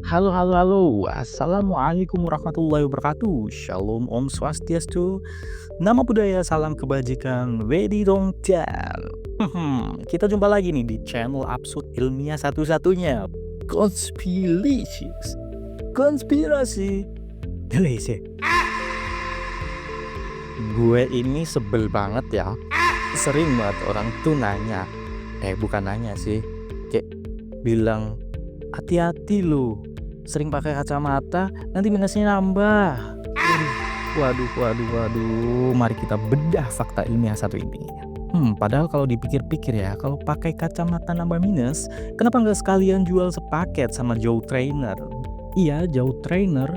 Halo halo halo, assalamualaikum warahmatullahi wabarakatuh. Shalom Om Swastiastu, nama budaya, salam kebajikan, Wedi Dong Dan. Kita jumpa lagi nih di channel absurd ilmiah satu-satunya, Conspiracies, konspirasi Delisi. Gue ini sebel banget ya, sering banget orang tuh nanya, bukan nanya sih, kayak bilang, hati-hati lu, sering pakai kacamata nanti minusnya nambah. Waduh, mari kita bedah fakta ilmiah satu ini. Padahal kalau dipikir-pikir ya, kalau pakai kacamata nambah minus, kenapa nggak sekalian jual sepaket sama Joe Trainer? Iya, Joe Trainer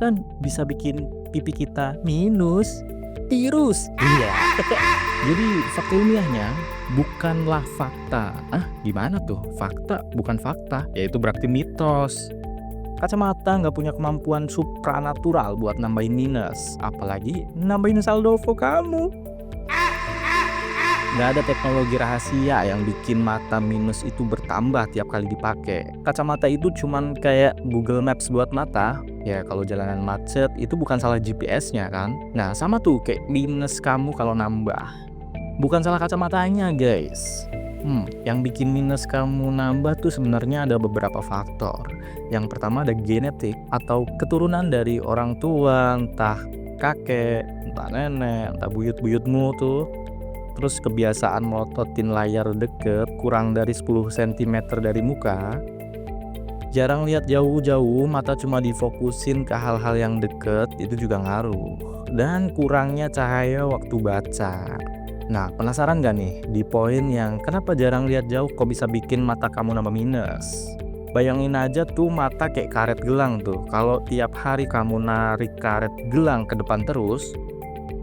kan bisa bikin pipi kita minus, tirus. Iya. Jadi fakta ilmiahnya bukanlah fakta. Gimana tuh? Fakta bukan fakta, yaitu berarti mitos. Kacamata nggak punya kemampuan supranatural buat nambahin minus, apalagi nambahin saldo OVO kamu. Nggak ada teknologi rahasia yang bikin mata minus itu bertambah tiap kali dipakai. Kacamata itu cuman kayak Google Maps buat mata. Ya kalau jalanan macet itu bukan salah GPS-nya kan. Nah sama tuh kayak minus kamu kalau nambah. Bukan salah kacamatanya guys. Yang bikin minus kamu nambah tuh sebenarnya ada beberapa faktor. Yang pertama ada genetik atau keturunan dari orang tua, entah kakek, entah nenek, entah buyut-buyutmu tuh. Terus kebiasaan melototin layar deket kurang dari 10 cm dari muka. Jarang lihat jauh-jauh, mata cuma difokusin ke hal-hal yang deket, itu juga ngaruh. Dan kurangnya cahaya waktu baca. Nah, penasaran gak nih di poin yang kenapa jarang lihat jauh kok bisa bikin mata kamu nambah minus? Bayangin aja tuh mata kayak karet gelang tuh. Kalau tiap hari kamu narik karet gelang ke depan terus,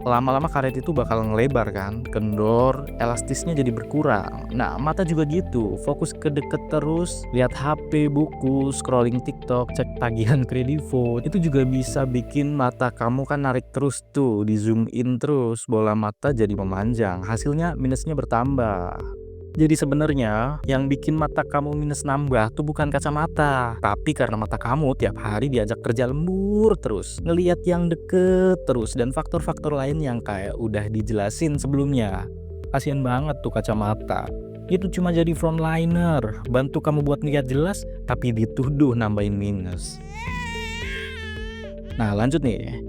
lama-lama karet itu bakal ngelebar kan, kendor, elastisnya jadi berkurang. Nah, mata juga gitu, fokus ke deket terus, lihat HP, buku, scrolling TikTok, cek tagihan kredivo. Itu juga bisa bikin mata kamu kan narik terus tuh, di zoom in terus, bola mata jadi memanjang, hasilnya minusnya bertambah. Jadi sebenarnya yang bikin mata kamu minus nambah tuh bukan kacamata, tapi karena mata kamu tiap hari diajak kerja lembur terus, ngelihat yang deket terus, dan faktor-faktor lain yang kayak udah dijelasin sebelumnya. Kasian banget tuh kacamata. Itu cuma jadi frontliner, bantu kamu buat ngeliat jelas, tapi dituduh nambahin minus. Nah lanjut nih.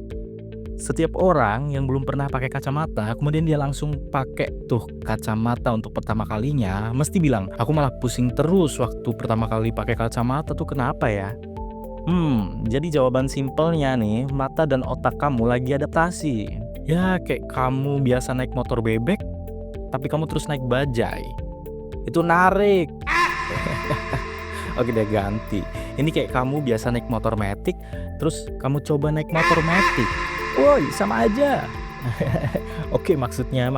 Setiap orang yang belum pernah pakai kacamata, kemudian dia langsung pakai tuh kacamata untuk pertama kalinya, mesti bilang, aku malah pusing terus waktu pertama kali pakai kacamata tuh kenapa ya? Jadi jawaban simpelnya nih, mata dan otak kamu lagi adaptasi. Ya kayak kamu biasa naik motor bebek, tapi kamu terus naik bajai. Itu narik. Oke deh ganti. Ini kayak kamu biasa naik motor matic, terus kamu coba naik motor matic. Woi, sama aja. Oke, maksudnya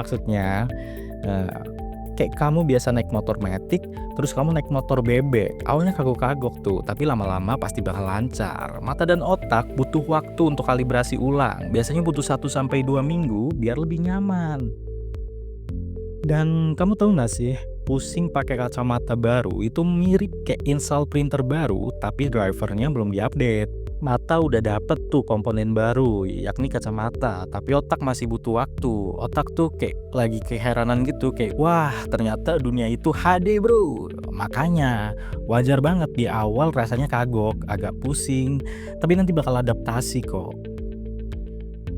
kayak kamu biasa naik motor matic, terus kamu naik motor bebek. Awalnya kagok-kagok tuh, tapi lama-lama pasti bakal lancar. Mata dan otak butuh waktu untuk kalibrasi ulang. Biasanya butuh 1-2 minggu biar lebih nyaman. Dan kamu tahu gak sih, pusing pakai kacamata baru itu mirip kayak install printer baru, tapi drivernya belum diupdate. Mata udah dapet tuh komponen baru, yakni kacamata, tapi otak masih butuh waktu. Otak tuh kayak lagi keheranan gitu, kayak wah ternyata dunia itu HD bro. Makanya wajar banget di awal rasanya kagok, agak pusing, tapi nanti bakal adaptasi kok.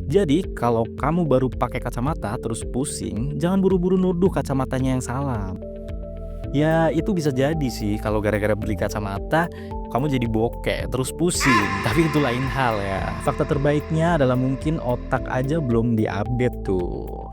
Jadi kalau kamu baru pakai kacamata terus pusing, jangan buru-buru nuduh kacamatanya yang salah. Ya itu bisa jadi sih kalau gara-gara beli kacamata kamu jadi bokeh terus pusing, tapi itu lain hal ya. Fakta terbaiknya adalah mungkin otak aja belum diupdate tuh.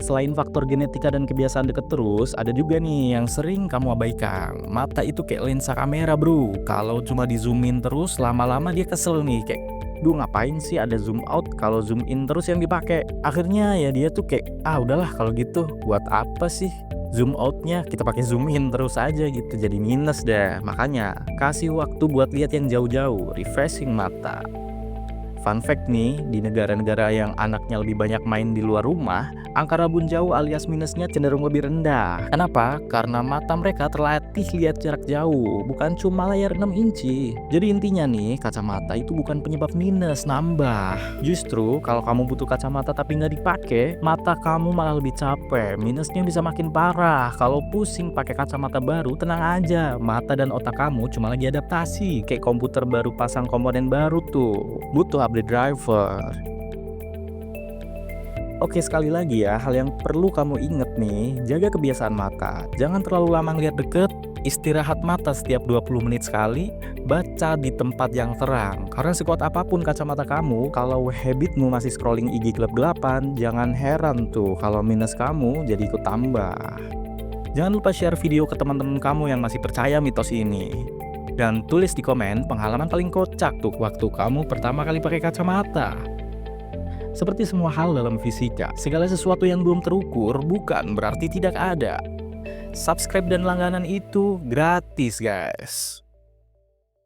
Selain faktor genetika dan kebiasaan deket terus, ada juga nih yang sering kamu abaikan. Mata itu kayak lensa kamera bro, kalau cuma di zoom in terus lama-lama dia kesel nih, kayak ngapain sih ada zoom out kalau zoom in terus yang dipakai. Akhirnya ya dia tuh kayak udahlah kalau gitu buat apa sih zoom outnya, kita pakai zoom in terus aja gitu, jadi minus deh. Makanya kasih waktu buat lihat yang jauh-jauh, refreshing mata. Fun fact nih, di negara-negara yang anaknya lebih banyak main di luar rumah, angka rabun jauh alias minusnya cenderung lebih rendah. Kenapa? Karena mata mereka terlatih lihat jarak jauh, bukan cuma layar 6 inci. Jadi intinya nih, kacamata itu bukan penyebab minus nambah. Justru kalau kamu butuh kacamata tapi nggak dipakai, mata kamu malah lebih capek, minusnya bisa makin parah. Kalau pusing pakai kacamata baru, tenang aja, mata dan otak kamu cuma lagi adaptasi, kayak komputer baru pasang komponen baru tuh, butuh update driver. Oke, sekali lagi ya, hal yang perlu kamu inget nih, jaga kebiasaan mata. Jangan terlalu lama ngeliat deket, istirahat mata setiap 20 menit sekali, baca di tempat yang terang. Karena sekuat apapun kacamata kamu, kalau habitmu masih scrolling IG gelap-gelapan, jangan heran tuh kalau minus kamu jadi ikut tambah. Jangan lupa share video ke teman-teman kamu yang masih percaya mitos ini. Dan tulis di komen pengalaman paling kocak tuh waktu kamu pertama kali pakai kacamata. Seperti semua hal dalam fisika, segala sesuatu yang belum terukur bukan berarti tidak ada. Subscribe dan langganan itu gratis, guys.